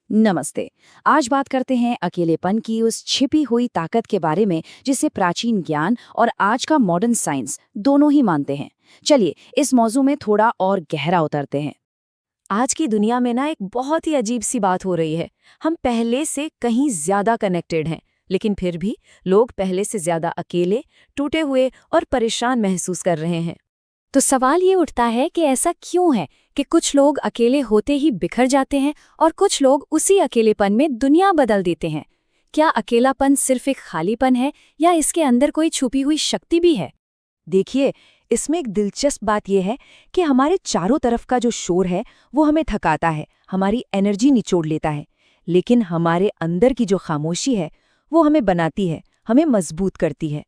नमस्ते। आज बात करते हैं अकेलेपन की उस छिपी हुई ताकत के बारे में जिसे प्राचीन ज्ञान और आज का मॉडर्न साइंस दोनों ही मानते हैं। चलिए इस मौजू में थोड़ा और गहरा उतरते हैं। आज की दुनिया में ना एक बहुत ही अजीब सी बात हो रही है। हम पहले से कहीं ज्यादा कनेक्टेड हैं, लेकिन फिर भी लोग पहले से ज्यादा अकेले, टूटे हुए और परेशान महसूस कर रहे हैं। तो सवाल ये उठता है कि ऐसा क्यों है कि कुछ लोग अकेले होते ही बिखर जाते हैं और कुछ लोग उसी अकेलेपन में दुनिया बदल देते हैं। क्या अकेलापन सिर्फ एक खालीपन है या इसके अंदर कोई छुपी हुई शक्ति भी है? देखिए, इसमें एक दिलचस्प बात यह है कि हमारे चारों तरफ का जो शोर है वो हमें थकाता है, हमारी एनर्जी निचोड़ लेता है, लेकिन हमारे अंदर की जो खामोशी है वो हमें बनाती है, हमें मजबूत करती है।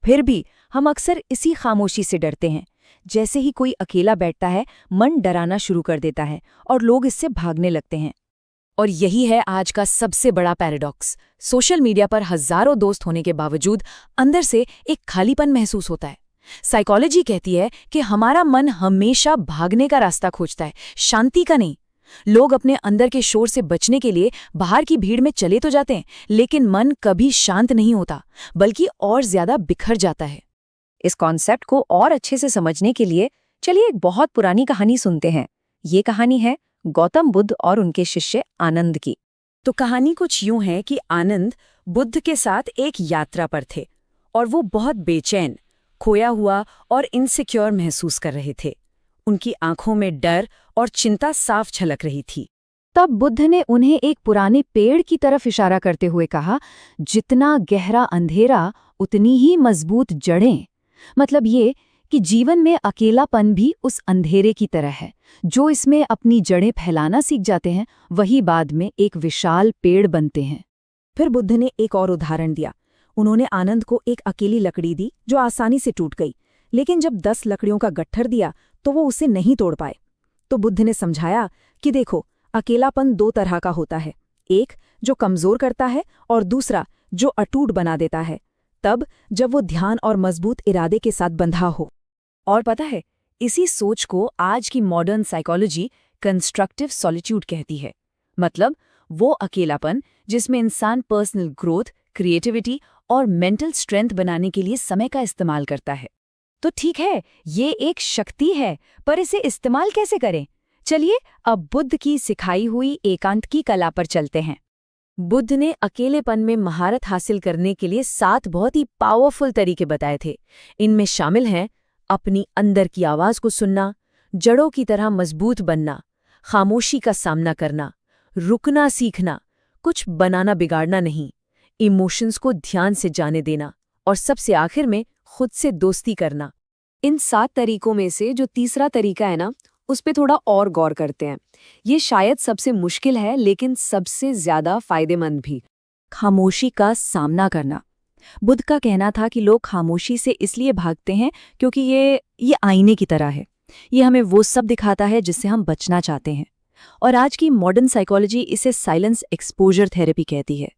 फिर भी हम अक्सर इसी खामोशी से डरते हैं। जैसे ही कोई अकेला बैठता है, मन डराना शुरू कर देता है और लोग इससे भागने लगते हैं। और यही है आज का सबसे बड़ा पैराडॉक्स। सोशल मीडिया पर हजारों दोस्त होने के बावजूद अंदर से एक खालीपन महसूस होता है। साइकोलॉजी कहती है कि हमारा मन हमेशा भागने का रास्ता खोजता है, शांति का नहीं। लोग अपने अंदर के शोर से बचने के लिए बाहर की भीड़ में चले तो जाते हैं, लेकिन मन कभी शांत नहीं होता, बल्कि और ज्यादा बिखर जाता है। इस कॉन्सेप्ट को और अच्छे से समझने के लिए चलिए एक बहुत पुरानी कहानी सुनते हैं। ये कहानी है गौतम बुद्ध और उनके शिष्य आनंद की। तो कहानी कुछ यूं है कि आनंद बुद्ध के साथ एक यात्रा पर थे और वो बहुत बेचैन, खोया हुआ और इनसिक्योर महसूस कर रहे थे। उनकी आंखों में डर और चिंता साफ झलक रही थी। तब बुद्ध ने उन्हें एक पुराने पेड़ की तरफ इशारा करते हुए कहा, जितना गहरा अंधेरा उतनी ही मजबूत जड़ें। मतलब ये कि जीवन में अकेलापन भी उस अंधेरे की तरह है। जो इसमें अपनी जड़ें फैलाना सीख जाते हैं, वही बाद में एक विशाल पेड़ बनते हैं। फिर बुद्ध ने एक और उदाहरण दिया। उन्होंने आनंद को एक अकेली लकड़ी दी जो आसानी से टूट गई, लेकिन जब 10 लकड़ियों का गट्ठर दिया तो वो उसे नहीं तोड़ पाए। तो बुद्ध ने समझाया कि देखो, अकेलापन 2 तरह का होता है, एक जो कमजोर करता है और दूसरा जो अटूट बना देता है, तब जब वो ध्यान और मजबूत इरादे के साथ बंधा हो। और पता है, इसी सोच को आज की मॉडर्न साइकोलॉजी कंस्ट्रक्टिव सॉलिट्यूड कहती है। मतलब वो अकेलापन जिसमें इंसान पर्सनल ग्रोथ, क्रिएटिविटी और मेंटल स्ट्रेंथ बनाने के लिए समय का इस्तेमाल करता है। तो ठीक है, ये एक शक्ति है, पर इसे इस्तेमाल कैसे करें? चलिए अब बुद्ध की सिखाई हुई एकांत की कला पर चलते हैं। बुद्ध ने अकेलेपन में महारत हासिल करने के लिए 7 बहुत ही पावरफुल तरीके बताए थे। इनमें शामिल हैं अपनी अंदर की आवाज को सुनना, जड़ों की तरह मजबूत बनना, खामोशी का सामना करना, रुकना सीखना, कुछ बनाना बिगाड़ना नहीं, इमोशंस को ध्यान से जाने देना और सबसे आखिर में खुद से दोस्ती करना। इन 7 तरीकों में से जो तीसरा तरीका है ना, उस पे थोड़ा और गौर करते हैं। ये शायद सबसे मुश्किल है, लेकिन सबसे ज्यादा फायदेमंद भी। खामोशी का सामना करना। बुद्ध का कहना था कि लोग खामोशी से इसलिए भागते हैं क्योंकि ये आईने की तरह है। ये हमें वो सब दिखाता है जिससे हम बचना चाहते हैं। और आज की मॉडर्न साइकोलॉजी इसे साइलेंस एक्सपोजर थेरेपी कहती है।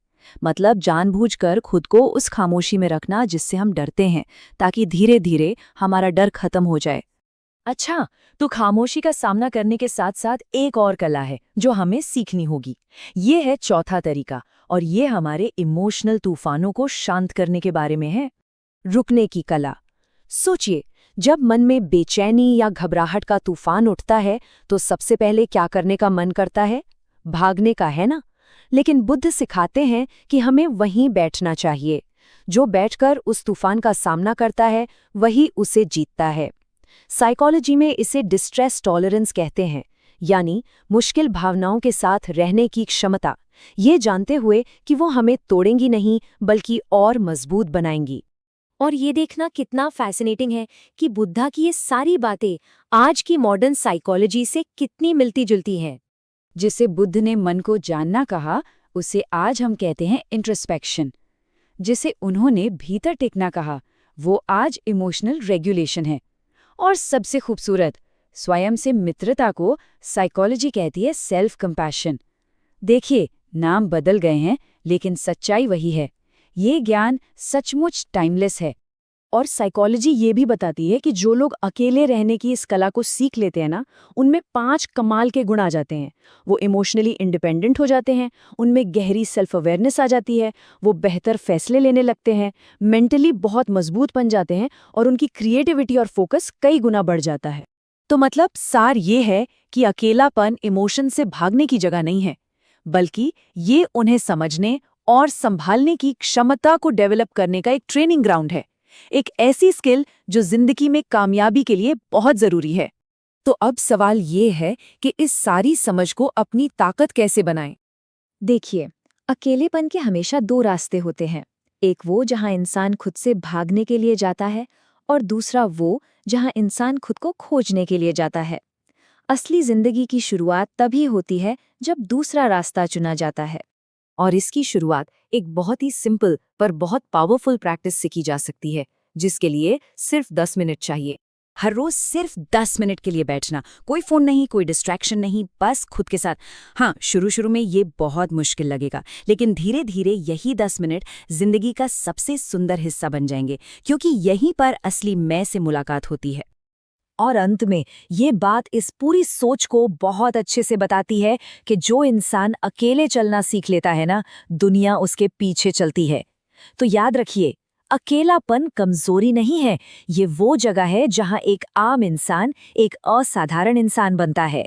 मतलब जानबूझकर खुद को उस खामोशी में रखना जिससे हम डरते हैं, ताकि धीरे धीरे हमारा डर खत्म हो जाए। अच्छा, तो खामोशी का सामना करने के साथ साथ एक और कला है जो हमें सीखनी होगी। ये है चौथा तरीका, और ये हमारे इमोशनल तूफानों को शांत करने के बारे में है। रुकने की कला। सोचिए, जब मन में बेचैनी या घबराहट का तूफान उठता है तो सबसे पहले क्या करने का मन करता है? भागने का, है ना? लेकिन बुद्ध सिखाते हैं कि हमें वहीं बैठना चाहिए। जो बैठकर उस तूफान का सामना करता है, वही उसे जीतता है। साइकोलॉजी में इसे डिस्ट्रेस टॉलरेंस कहते हैं, यानी मुश्किल भावनाओं के साथ रहने की क्षमता, ये जानते हुए कि वो हमें तोड़ेंगी नहीं बल्कि और मजबूत बनाएंगी। और ये देखना कितना फैसिनेटिंग है कि बुद्धा की ये सारी बातें आज की मॉडर्न साइकोलॉजी से कितनी मिलती जुलती हैं। जिसे बुद्ध ने मन को जानना कहा, उसे आज हम कहते हैं इंट्रोस्पेक्शन। जिसे उन्होंने भीतर टिकना कहा, वो आज इमोशनल रेगुलेशन है। और सबसे खूबसूरत, स्वयं से मित्रता को साइकोलॉजी कहती है सेल्फ कंपैशन। देखिए, नाम बदल गए हैं, लेकिन सच्चाई वही है। ये ज्ञान सचमुच टाइमलेस है। और साइकोलॉजी ये भी बताती है कि जो लोग अकेले रहने की इस कला को सीख लेते हैं ना, उनमें 5 कमाल के गुण आ जाते हैं। वो इमोशनली इंडिपेंडेंट हो जाते हैं, उनमें गहरी सेल्फ अवेयरनेस आ जाती है, वो बेहतर फैसले लेने लगते हैं, मेंटली बहुत मजबूत बन जाते हैं और उनकी क्रिएटिविटी और फोकस कई गुना बढ़ जाता है। तो मतलब सार ये है कि अकेलापन इमोशन से भागने की जगह नहीं है, बल्कि ये उन्हें समझने और संभालने की क्षमता को डेवलप करने का एक ट्रेनिंग ग्राउंड है, एक ऐसी स्किल जो जिंदगी में कामयाबी के लिए बहुत जरूरी है। तो अब सवाल ये है कि इस सारी समझ को अपनी ताकत कैसे बनाएं? देखिए, अकेलेपन के हमेशा 2 रास्ते होते हैं। एक वो जहां इंसान खुद से भागने के लिए जाता है और दूसरा वो जहां इंसान खुद को खोजने के लिए जाता है। असली जिंदगी की शुरुआत तभी होती है जब दूसरा रास्ता चुना जाता है। और इसकी शुरुआत एक बहुत ही सिंपल पर बहुत पावरफुल प्रैक्टिस से की जा सकती है, जिसके लिए सिर्फ 10 मिनट चाहिए। हर रोज सिर्फ 10 मिनट के लिए बैठना, कोई फोन नहीं, कोई डिस्ट्रैक्शन नहीं, बस खुद के साथ। हाँ, शुरू में ये बहुत मुश्किल लगेगा, लेकिन धीरे धीरे यही 10 मिनट जिंदगी का सबसे सुंदर हिस्सा बन जाएंगे, क्योंकि यहीं पर असली मैं से मुलाकात होती है। और अंत में ये बात इस पूरी सोच को बहुत अच्छे से बताती है कि जो इंसान अकेले चलना सीख लेता है ना, दुनिया उसके पीछे चलती है। तो याद रखिए, अकेलापन कमजोरी नहीं है, ये वो जगह है जहां एक आम इंसान एक असाधारण इंसान बनता है।